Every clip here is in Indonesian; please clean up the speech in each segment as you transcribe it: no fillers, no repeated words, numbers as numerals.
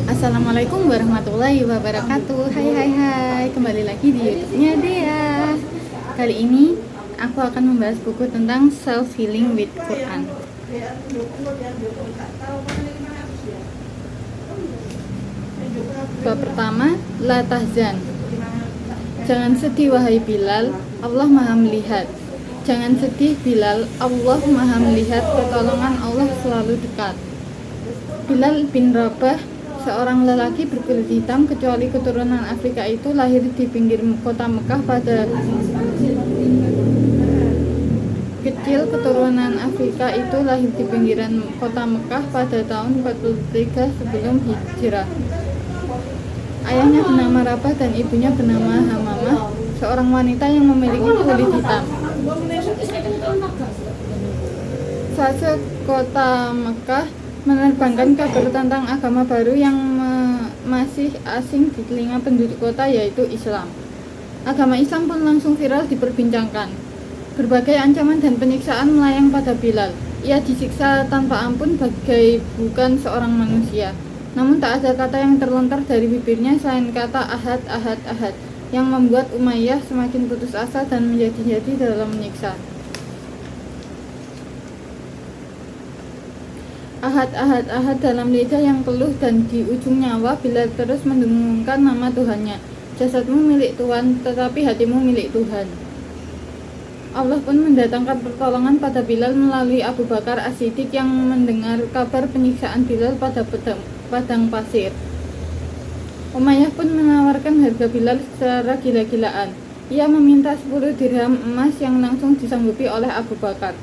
Assalamualaikum warahmatullahi wabarakatuh. Hai hai hai, kembali lagi di YouTube-nya Dea. Kali ini aku akan membahas buku tentang Self Healing with Quran. Bab pertama, La Tahzan. Jangan sedih wahai Bilal, Allah Maha melihat. Jangan sedih Bilal, Allah Maha melihat, pertolongan Allah selalu dekat. Bilal bin Rabah, seorang lelaki berkulit hitam kecuali keturunan Afrika itu lahir di pinggir kota Mekah pada tahun 43 sebelum hijrah. Ayahnya bernama Rabah dan ibunya bernama Hamamah, seorang wanita yang memiliki kulit hitam. Fase kota Mekah menerbangkan kabar tentang agama baru yang masih asing di telinga penduduk kota, yaitu Islam. Agama Islam pun langsung viral diperbincangkan. Berbagai ancaman dan penyiksaan melayang pada Bilal. Ia disiksa tanpa ampun bagai bukan seorang manusia. Namun tak ada kata yang terlontar dari bibirnya selain kata ahad, ahad, ahad, yang membuat Umayyah semakin putus asa dan menjadi-jadi dalam menyiksa. Ahad, ahad, ahad dalam lidah yang peluh dan di ujung nyawa, Bilal terus mendengungkan nama Tuhannya. Jasadmu milik Tuhan, tetapi hatimu milik Tuhan. Allah pun mendatangkan pertolongan pada Bilal melalui Abu Bakar As-Siddiq yang mendengar kabar penyiksaan Bilal pada padang pasir. Umayyah pun menawarkan harga Bilal secara gila-gilaan. Ia meminta 10 dirham emas yang langsung disanggupi oleh Abu Bakar.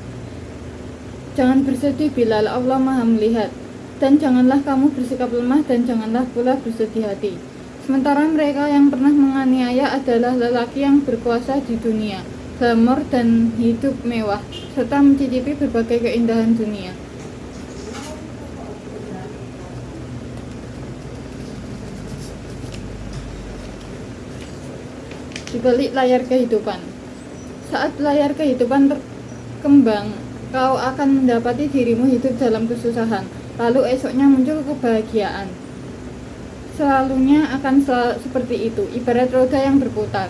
Jangan bersedih Bilal, Allah Maha melihat. Dan janganlah kamu bersikap lemah dan janganlah pula bersedih hati. Sementara mereka yang pernah menganiaya adalah lelaki yang berkuasa di dunia, glamor dan hidup mewah, serta mencicipi berbagai keindahan dunia. Di balik layar kehidupan. Saat layar kehidupan terkembang, kau akan mendapati dirimu hidup dalam kesusahan, lalu esoknya muncul kebahagiaan. Selalunya akan seperti itu, ibarat roda yang berputar.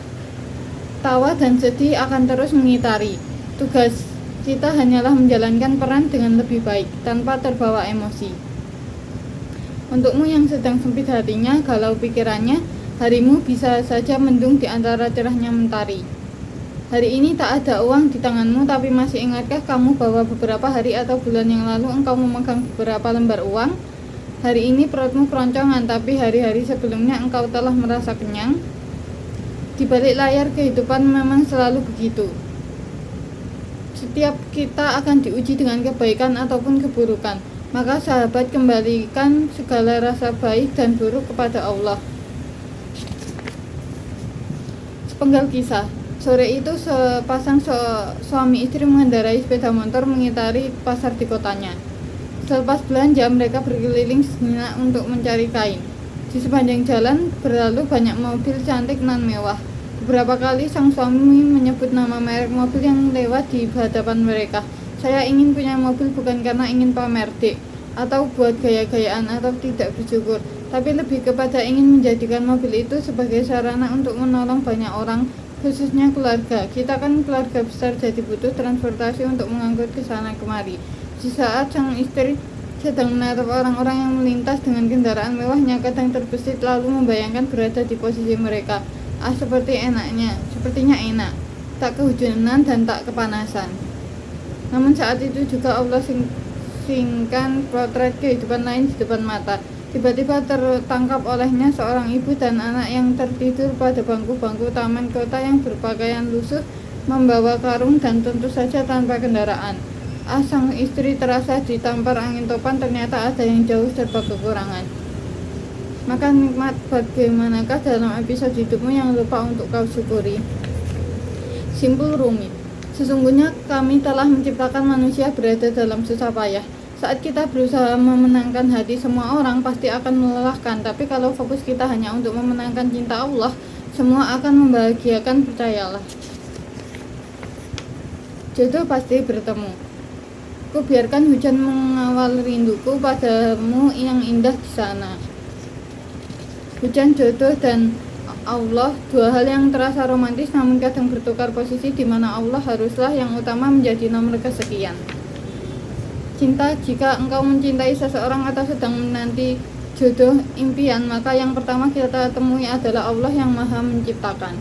Tawa dan sedih akan terus mengitari. Tugas kita hanyalah menjalankan peran dengan lebih baik, tanpa terbawa emosi. Untukmu yang sedang sempit hatinya, galau pikirannya, harimu bisa saja mendung di antara cerahnya mentari. Hari ini tak ada uang di tanganmu, tapi masih ingatkah kamu bahwa beberapa hari atau bulan yang lalu engkau memegang beberapa lembar uang? Hari ini perutmu keroncongan, tapi hari-hari sebelumnya engkau telah merasa kenyang. Di balik layar kehidupan memang selalu begitu. Setiap kita akan diuji dengan kebaikan ataupun keburukan. Maka sahabat, kembalikan segala rasa baik dan buruk kepada Allah. Sepenggal kisah. Sore itu sepasang suami istri mengendarai sepeda motor mengitari pasar di kotanya. Selepas belanja, mereka berkeliling sejenak untuk mencari kain. Di sepanjang jalan berlalu banyak mobil cantik nan mewah. Beberapa kali sang suami menyebut nama merek mobil yang lewat di hadapan mereka. Saya ingin punya mobil bukan karena ingin pamer, Dek, atau buat gaya-gayaan atau tidak bersyukur, tapi lebih kepada ingin menjadikan mobil itu sebagai sarana untuk menolong banyak orang, khususnya keluarga. Kita kan keluarga besar, jadi butuh transportasi untuk mengangkut ke sana kemari. Di saat sang istri sedang menatap orang-orang yang melintas dengan kendaraan mewahnya, kadang terbesit lalu membayangkan berada di posisi mereka. Sepertinya enak, tak kehujanan dan tak kepanasan. Namun saat itu juga Allah singkan potret kehidupan lain di depan mata. Tiba-tiba tertangkap olehnya seorang ibu dan anak yang tertidur pada bangku-bangku taman kota yang berpakaian lusuh, membawa karung dan tentu saja tanpa kendaraan. Sang istri terasa ditampar angin topan, ternyata ada yang jauh serba kekurangan. Maka nikmat bagaimanakah dalam episode hidupmu yang lupa untuk kau syukuri? Simpul rumit. Sesungguhnya kami telah menciptakan manusia berada dalam susah payah. Saat kita berusaha memenangkan hati semua orang, pasti akan melelahkan. Tapi kalau fokus kita hanya untuk memenangkan cinta Allah, semua akan membahagiakan, percayalah. Jodoh pasti bertemu. Ku biarkan hujan mengawal rinduku padamu yang indah di sana. Hujan, jodoh, dan Allah, dua hal yang terasa romantis namun kadang bertukar posisi, di mana Allah haruslah yang utama menjadi nomor kesekian. Cinta, jika engkau mencintai seseorang atau sedang menanti jodoh impian, maka yang pertama kita temui adalah Allah yang Maha Menciptakan.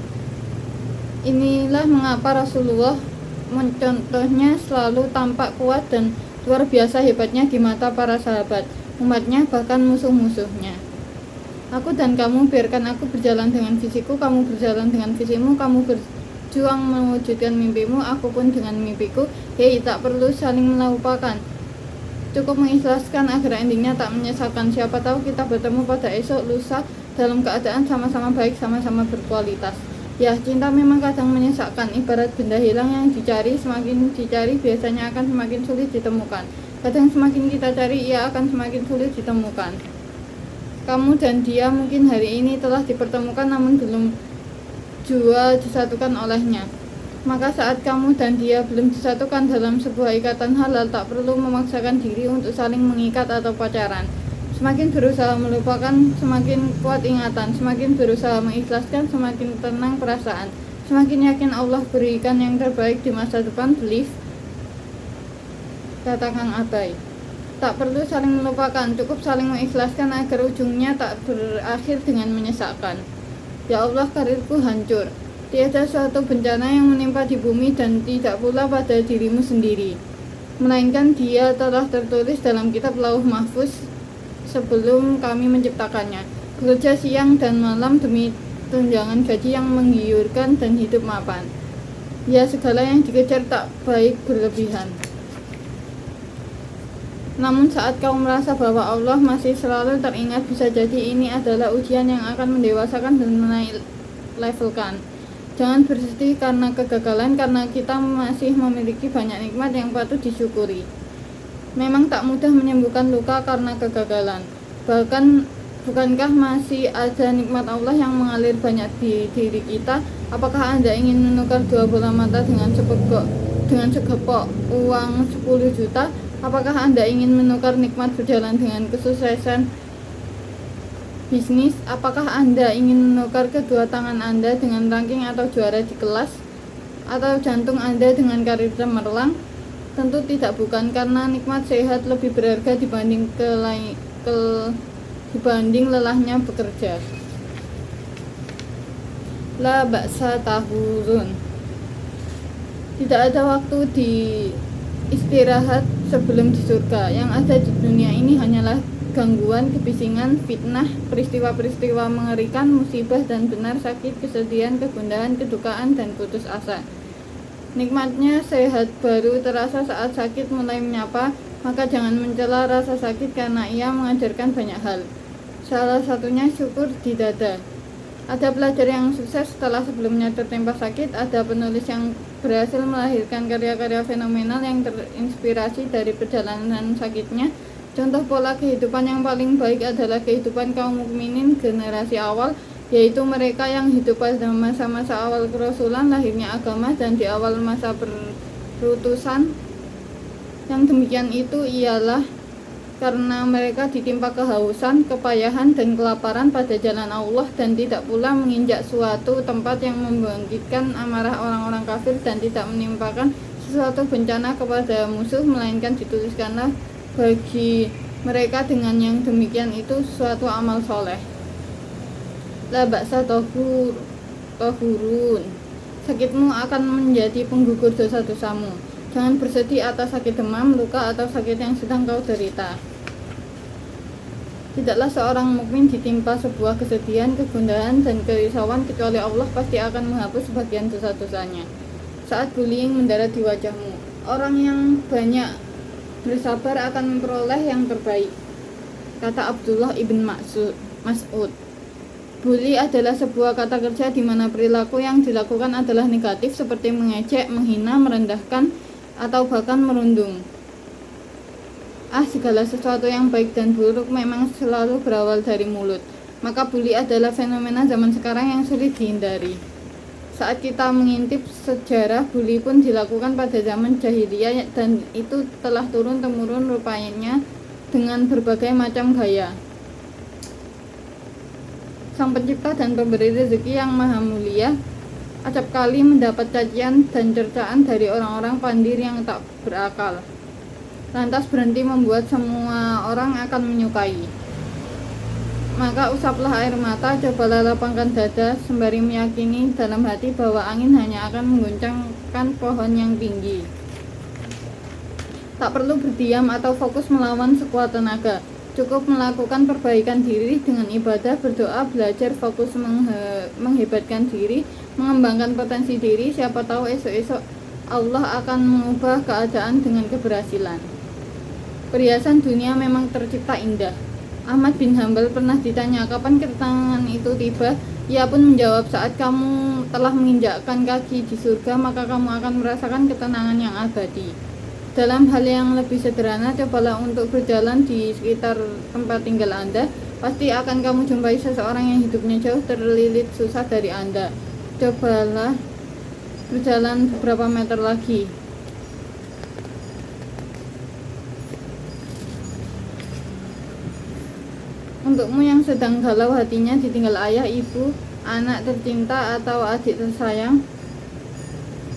Inilah mengapa Rasulullah mencontohnya selalu tampak kuat dan luar biasa hebatnya di mata para sahabat, umatnya, bahkan musuh-musuhnya. Aku dan kamu, biarkan aku berjalan dengan visiku, kamu berjalan dengan visimu, kamu berjuang mewujudkan mimpimu, aku pun dengan mimpiku. Hei, tak perlu saling melupakan, cukup mengikhlaskan agar endingnya tak menyesalkan. Siapa tahu kita bertemu pada esok lusa dalam keadaan sama-sama baik, sama-sama berkualitas. Ya, cinta memang kadang menyesakkan, ibarat benda hilang yang dicari, semakin dicari biasanya akan semakin sulit ditemukan. Kadang semakin kita cari, ia akan semakin sulit ditemukan. Kamu dan dia mungkin hari ini telah dipertemukan namun belum jua disatukan olehnya. Maka saat kamu dan dia belum disatukan dalam sebuah ikatan halal, tak perlu memaksakan diri untuk saling mengikat atau pacaran. Semakin berusaha melupakan, semakin kuat ingatan. Semakin berusaha mengikhlaskan, semakin tenang perasaan. Semakin yakin Allah berikan yang terbaik di masa depan. Believe, kata Kang Abai. Tak perlu saling melupakan, cukup saling mengikhlaskan agar ujungnya tak berakhir dengan menyesakkan. Ya Allah, karirku hancur. Tiada suatu bencana yang menimpa di bumi dan tidak pula pada dirimu sendiri, melainkan dia telah tertulis dalam kitab Lauh Mahfuz sebelum kami menciptakannya. Bekerja siang dan malam demi tunjangan gaji yang menggiurkan dan hidup mapan. Ya, segala yang dikejar tak baik berlebihan. Namun saat kau merasa bahwa Allah masih selalu teringat, bisa jadi ini adalah ujian yang akan mendewasakan dan menaik levelkan. Jangan bersedih karena kegagalan, karena kita masih memiliki banyak nikmat yang patut disyukuri. Memang tak mudah menyembuhkan luka karena kegagalan. Bahkan bukankah masih ada nikmat Allah yang mengalir banyak di diri kita? Apakah Anda ingin menukar dua bola mata dengan segepok uang 10 juta? Apakah Anda ingin menukar nikmat berjalan dengan kesuksesan bisnis? Apakah Anda ingin menukar kedua tangan Anda dengan ranking atau juara di kelas? Atau jantung Anda dengan karir cemerlang? Tentu tidak, bukan, karena nikmat sehat lebih berharga dibanding lelahnya bekerja. La ba'sa tahurun. Tidak ada waktu di istirahat sebelum di surga. Yang ada di dunia ini hanyalah gangguan, kebisingan, fitnah, peristiwa-peristiwa mengerikan, musibah dan benar, sakit, kesedihan, kegundahan, kedukaan, dan putus asa. Nikmatnya sehat baru terasa saat sakit mulai menyapa, maka jangan mencela rasa sakit karena ia mengajarkan banyak hal. Salah satunya syukur di dada. Ada pelajar yang sukses setelah sebelumnya tertimpa sakit, ada penulis yang berhasil melahirkan karya-karya fenomenal yang terinspirasi dari perjalanan sakitnya. Contoh pola kehidupan yang paling baik adalah kehidupan kaum mukminin generasi awal, yaitu mereka yang hidup pada masa-masa awal kerasulan, lahirnya agama, dan di awal masa perutusan. Yang demikian itu ialah karena mereka ditimpa kehausan, kepayahan, dan kelaparan pada jalan Allah, dan tidak pula menginjak suatu tempat yang membangkitkan amarah orang-orang kafir, dan tidak menimpakan sesuatu bencana kepada musuh, melainkan dituliskanlah bagi mereka dengan yang demikian itu suatu amal soleh. La ba'sa tahurun. Sakitmu akan menjadi penggugur dosa-dosamu. Jangan bersedih atas sakit demam, luka, atau sakit yang sedang kau derita. Tidaklah seorang mukmin ditimpa sebuah kesedihan, kegundahan, dan kerisauan kecuali Allah pasti akan menghapus sebagian dosa-dosanya. Saat bullying mendarat di wajahmu, orang yang banyak bersabar akan memperoleh yang terbaik, kata Abdullah ibn Mas'ud. Bully adalah sebuah kata kerja di mana perilaku yang dilakukan adalah negatif, seperti mengejek, menghina, merendahkan, atau bahkan merundung. Segala sesuatu yang baik dan buruk memang selalu berawal dari mulut. Maka bully adalah fenomena zaman sekarang yang sulit dihindari. Saat kita mengintip sejarah, bully pun dilakukan pada zaman jahiliyah, dan itu telah turun-temurun rupanya dengan berbagai macam gaya. Sang Pencipta dan Pemberi rezeki yang Maha Mulia acap kali mendapat cacian dan cercaan dari orang-orang pandir yang tak berakal, lantas berhenti membuat semua orang akan menyukai. Maka usaplah air mata, cobalah lapangkan dada, sembari meyakini dalam hati bahwa angin hanya akan mengguncangkan pohon yang tinggi. Tak perlu berdiam atau fokus melawan sekuat tenaga. Cukup melakukan perbaikan diri dengan ibadah, berdoa, belajar, fokus menghebatkan diri, mengembangkan potensi diri. Siapa tahu esok-esok Allah akan mengubah keadaan dengan keberhasilan. Perhiasan dunia memang tercipta indah. Ahmad bin Hambal pernah ditanya kapan ketenangan itu tiba. Ia pun menjawab, saat kamu telah menginjakkan kaki di surga, maka kamu akan merasakan ketenangan yang abadi. Dalam hal yang lebih sederhana, cobalah untuk berjalan di sekitar tempat tinggal Anda. Pasti akan kamu jumpai seseorang yang hidupnya jauh terlilit susah dari Anda. Cobalah berjalan beberapa meter lagi. Untukmu yang sedang galau hatinya ditinggal ayah, ibu, anak tercinta, atau adik tersayang,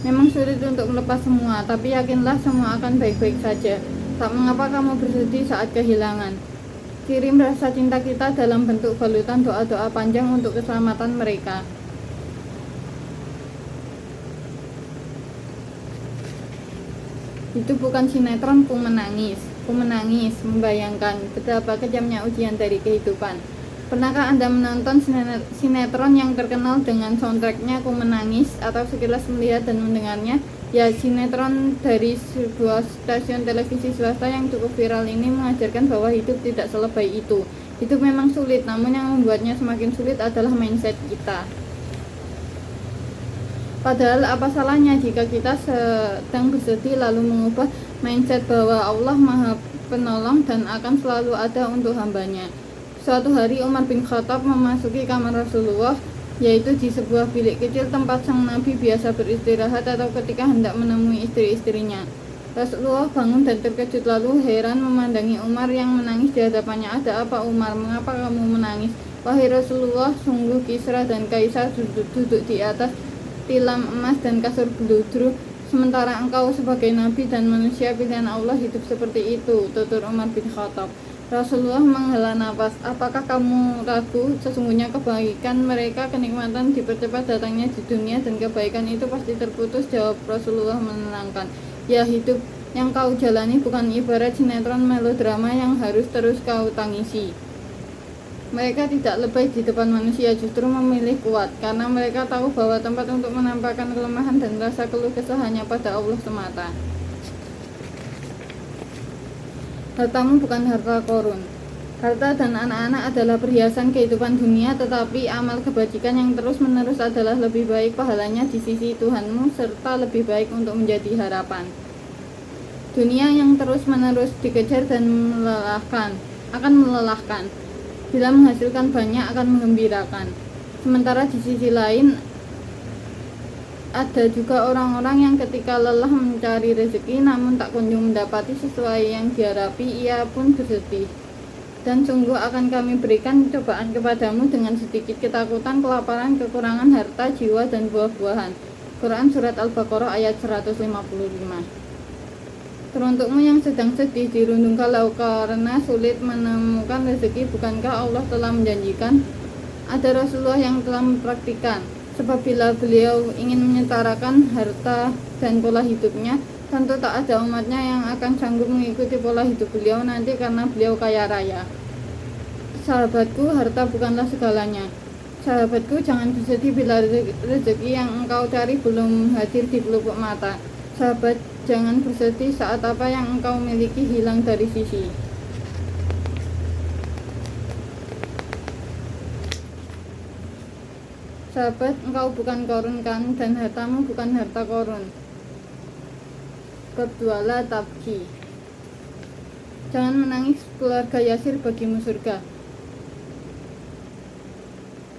memang sulit untuk melepas semua, tapi yakinlah semua akan baik-baik saja. Tak mengapa kamu bersedih saat kehilangan. Kirim rasa cinta kita dalam bentuk balutan doa-doa panjang untuk keselamatan mereka. Itu bukan sinetron Ku Menangis. Ku menangis membayangkan betapa kejamnya ujian dari kehidupan. Pernahkah Anda menonton sinetron yang terkenal dengan soundtracknya Ku Menangis, atau sekilas melihat dan mendengarnya? Ya, sinetron dari sebuah stasiun televisi swasta yang cukup viral ini mengajarkan bahwa hidup tidak selebay itu. Hidup memang sulit, namun yang membuatnya semakin sulit adalah mindset kita. Padahal apa salahnya jika kita sedang bersedih lalu mengubah mindset bahwa Allah Maha Penolong dan akan selalu ada untuk hambanya. Suatu hari Umar bin Khattab memasuki kamar Rasulullah, yaitu di sebuah bilik kecil tempat sang Nabi biasa beristirahat atau ketika hendak menemui istri-istrinya. Rasulullah bangun dan terkejut, lalu heran memandangi Umar yang menangis di hadapannya. Ada apa Umar? Mengapa kamu menangis? Wahai Rasulullah, sungguh Kisra dan Kaisar duduk di atas tilam emas dan kasur beludru, sementara engkau sebagai Nabi dan manusia pilihan Allah hidup seperti itu, tutur Umar bin Khattab. Rasulullah menghela nafas. Apakah kamu ragu? Sesungguhnya kebaikan mereka, kenikmatan dipercepat datangnya di dunia, dan kebaikan itu pasti terputus, jawab Rasulullah menenangkan. Ya, hidup yang kau jalani bukan ibarat sinetron melodrama yang harus terus kau tangisi. Mereka tidak lebay di depan manusia, justru memilih kuat, karena mereka tahu bahwa tempat untuk menampakkan kelemahan dan rasa keluh kesah hanya pada Allah semata. Hartamu bukan harta korun. Harta dan anak-anak adalah perhiasan kehidupan dunia, tetapi amal kebajikan yang terus-menerus adalah lebih baik pahalanya di sisi Tuhanmu, serta lebih baik untuk menjadi harapan. Dunia yang terus-menerus dikejar dan akan melelahkan. Bila menghasilkan banyak akan menggembirakan. Sementara di sisi lain ada juga orang-orang yang ketika lelah mencari rezeki namun tak kunjung mendapati sesuai yang diharapkan, ia pun bersedih. Dan sungguh akan kami berikan cobaan kepadamu dengan sedikit ketakutan, kelaparan, kekurangan harta, jiwa, dan buah-buahan. Quran Surat Al-Baqarah ayat 155. Teruntukmu yang sedang sedih, dirundungkanlah karena sulit menemukan rezeki. Bukankah Allah telah menjanjikan? Ada Rasulullah yang telah mempraktikkan. Sebab bila beliau ingin menyetarakan harta dan pola hidupnya, tentu tak ada umatnya yang akan sanggup mengikuti pola hidup beliau nanti karena beliau kaya raya. Sahabatku, harta bukanlah segalanya. Sahabatku, jangan bersedih bila rezeki yang engkau cari belum hadir di pelupuk mata. Sahabat, jangan bersedih saat apa yang engkau miliki hilang dari sisi. Sahabat, engkau bukan korun kan, dan hartamu bukan harta korun. Bab 2 tabki. Jangan menangis, keluarga Yasir bagimu surga.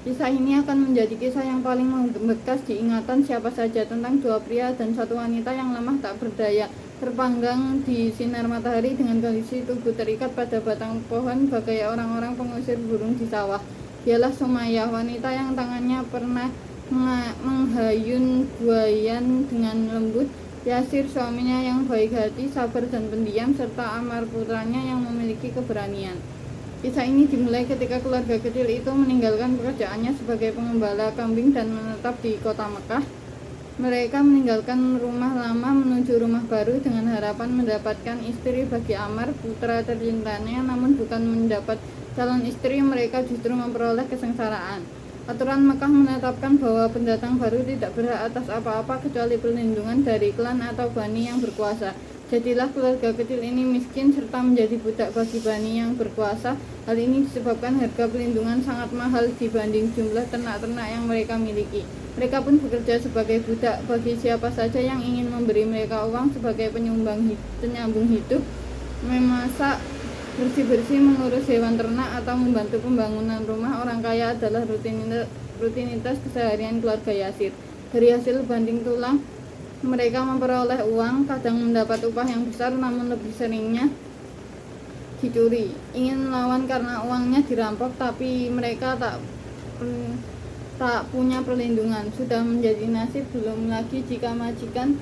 Kisah ini akan menjadi kisah yang paling membekas diingatan siapa saja, tentang dua pria dan satu wanita yang lemah tak berdaya, terpanggang di sinar matahari dengan kondisi tubuh terikat pada batang pohon bagai orang-orang pengusir burung di sawah. Dialah Sumayyah, wanita yang tangannya pernah menghayun buayan dengan lembut, Yasir suaminya yang baik hati, sabar dan pendiam, serta Ammar putranya yang memiliki keberanian. Kisah ini dimulai ketika keluarga kecil itu meninggalkan pekerjaannya sebagai pengembala kambing dan menetap di kota Mekah. Mereka meninggalkan rumah lama menuju rumah baru dengan harapan mendapatkan istri bagi Ammar, putra tercintanya, namun bukan mendapat calon istri, mereka justru memperoleh kesengsaraan. Aturan Mekah menetapkan bahwa pendatang baru tidak berhak atas apa-apa kecuali perlindungan dari klan atau bani yang berkuasa. Jadilah keluarga kecil ini miskin serta menjadi budak bagi bani yang berkuasa. Hal ini disebabkan harga perlindungan sangat mahal dibanding jumlah ternak-ternak yang mereka miliki. Mereka pun bekerja sebagai budak bagi siapa saja yang ingin memberi mereka uang sebagai penyambung hidup, memasak, bersih-bersih, mengurus hewan ternak, atau membantu pembangunan rumah orang kaya adalah rutinitas keseharian keluarga Yasir. Dari hasil banding tulang, mereka memperoleh uang, kadang mendapat upah yang besar, namun lebih seringnya dicuri. Ingin melawan karena uangnya dirampok, tapi mereka tak punya perlindungan. Sudah menjadi nasib, belum lagi jika majikan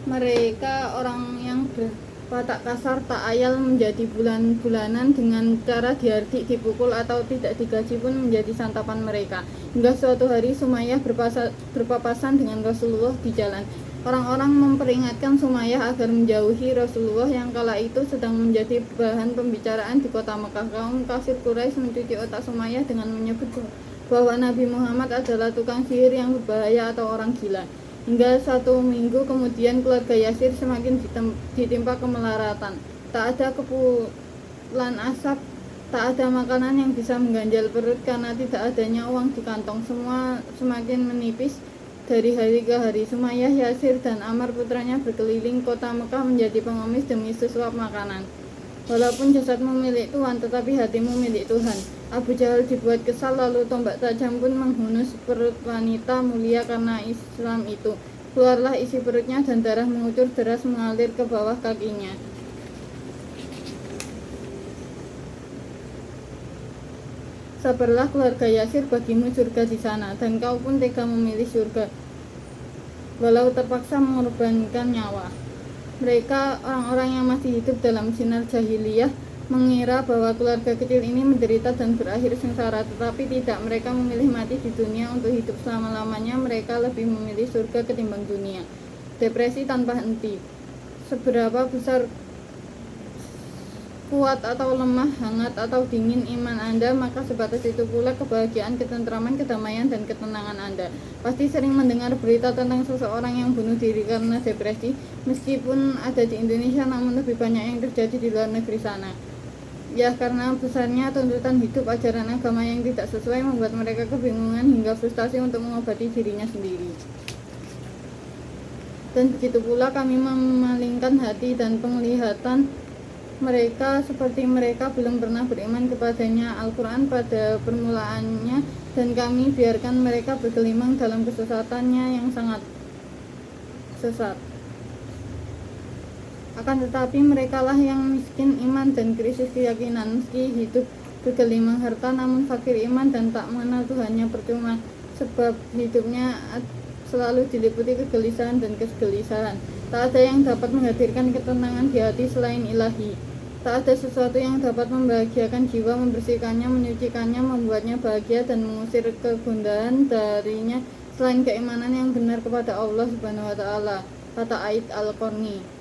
mereka orang yang berwatak kasar tak ayal menjadi bulan-bulanan dengan cara dihardik, dipukul, atau tidak digaji pun menjadi santapan mereka. Hingga suatu hari Sumayyah berpapasan dengan Rasulullah di jalan. Orang-orang memperingatkan Sumayyah agar menjauhi Rasulullah yang kala itu sedang menjadi bahan pembicaraan di kota Mekah. Kaum kafir Quraisy mencuci otak Sumayyah dengan menyebut bahwa Nabi Muhammad adalah tukang sihir yang berbahaya atau orang gila. Hingga 1 minggu kemudian keluarga Yasir semakin ditimpa kemelaratan. Tak ada kepulan asap, tak ada makanan yang bisa mengganjal perut karena tidak adanya uang di kantong. Semua semakin menipis. Dari hari ke hari, Sumayyah, Yasir, dan Ammar putranya berkeliling kota Mekah menjadi pengemis demi sesuap makanan. Walaupun jasadmu milik Tuhan, tetapi hatimu milik Tuhan. Abu Jahal dibuat kesal, lalu tombak tajam pun menghunus perut wanita mulia karena Islam itu. Keluarlah isi perutnya dan darah mengucur deras mengalir ke bawah kakinya. Sabarlah keluarga Yasir, bagimu surga di sana, dan kau pun tega memilih surga, walau terpaksa mengorbankan nyawa. Mereka, orang-orang yang masih hidup dalam sinar jahiliyah, mengira bahwa keluarga kecil ini menderita dan berakhir sengsara, tetapi tidak. Mereka memilih mati di dunia untuk hidup selama-lamanya. Mereka lebih memilih surga ketimbang dunia. Depresi tanpa henti. Seberapa besar, kuat atau lemah, hangat atau dingin iman Anda, maka sebatas itu pula kebahagiaan, ketentraman, kedamaian, dan ketenangan Anda. Pasti sering mendengar berita tentang seseorang yang bunuh diri karena depresi. Meskipun ada di Indonesia, namun lebih banyak yang terjadi di luar negeri sana. Ya, karena besarnya tuntutan hidup, ajaran agama yang tidak sesuai membuat mereka kebingungan hingga frustasi untuk mengobati dirinya sendiri. Dan begitu pula kami memalingkan hati dan penglihatan mereka, seperti mereka belum pernah beriman kepadanya Al-Quran pada permulaannya, dan kami biarkan mereka bergelimang dalam kesesatannya yang sangat sesat. Akan tetapi merekalah yang miskin iman dan krisis keyakinan. Meski hidup bergelimang harta, namun fakir iman dan tak mengenal Tuhannya percuma, sebab hidupnya selalu diliputi kegelisahan dan kegelisahan. Tak ada yang dapat menghadirkan ketenangan di hati selain ilahi. Tak ada sesuatu yang dapat membahagiakan jiwa, membersihkannya, menyucikannya, membuatnya bahagia, dan mengusir kegundahan darinya selain keimanan yang benar kepada Allah Subhanahu wa Ta'ala, kata Aid Al-Qarni.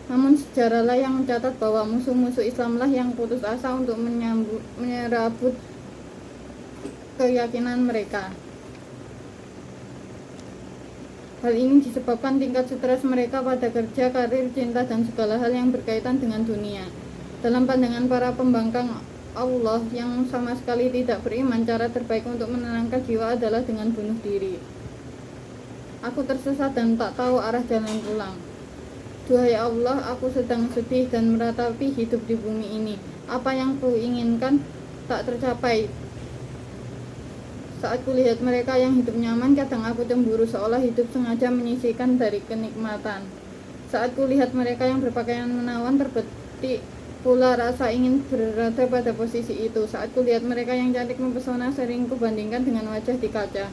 Namun sejarahlah yang mencatat bahwa musuh-musuh Islamlah yang putus asa untuk menyerabut keyakinan mereka. Hal ini disebabkan tingkat stres mereka pada kerja, karir, cinta, dan segala hal yang berkaitan dengan dunia. Dalam pandangan para pembangkang Allah yang sama sekali tidak beriman, cara terbaik untuk menenangkan jiwa adalah dengan bunuh diri. Aku tersesat dan tak tahu arah jalan pulang. Duhai Allah, aku sedang sedih dan meratapi hidup di bumi ini. Apa yang kuinginkan tak tercapai. Saat kulihat mereka yang hidup nyaman, kadang aku cemburu, seolah hidup sengaja menyisihkan dari kenikmatan. Saat kulihat mereka yang berpakaian menawan, terbetik pula rasa ingin berada pada posisi itu. Saat kulihat mereka yang cantik mempesona, sering kubandingkan dengan wajah di kaca.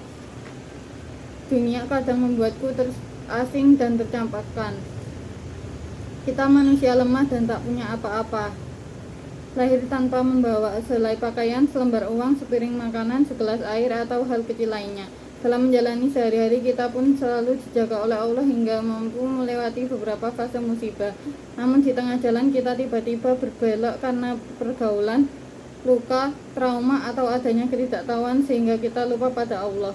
Dunia kadang membuatku asing dan tercampakkan. Kita manusia lemah dan tak punya apa-apa. Lahir tanpa membawa sehelai pakaian, selembar uang, sepiring makanan, segelas air, atau hal kecil lainnya. Dalam menjalani sehari-hari, kita pun selalu dijaga oleh Allah hingga mampu melewati beberapa fase musibah. Namun di tengah jalan kita tiba-tiba berbelok karena pergaulan, luka, trauma, atau adanya ketidaktahuan sehingga kita lupa pada Allah.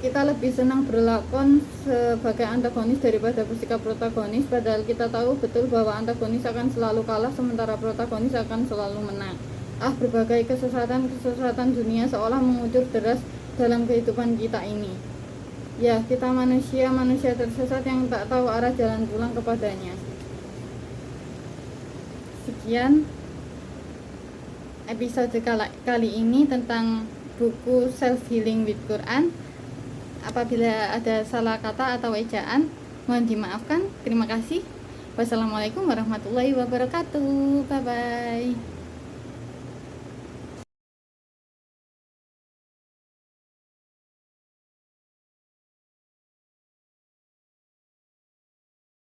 Kita lebih senang berlakon sebagai antagonis daripada bersikap protagonis, padahal kita tahu betul bahwa antagonis akan selalu kalah sementara protagonis akan selalu menang. Berbagai kesesatan dunia seolah mengucur deras dalam kehidupan kita ini. Ya, kita manusia tersesat yang tak tahu arah jalan pulang kepadanya. Sekian episode kali ini tentang buku Self Healing with Quran. Apabila ada salah kata atau ejaan, mohon dimaafkan. Terima kasih. Wassalamualaikum warahmatullahi wabarakatuh. Bye bye.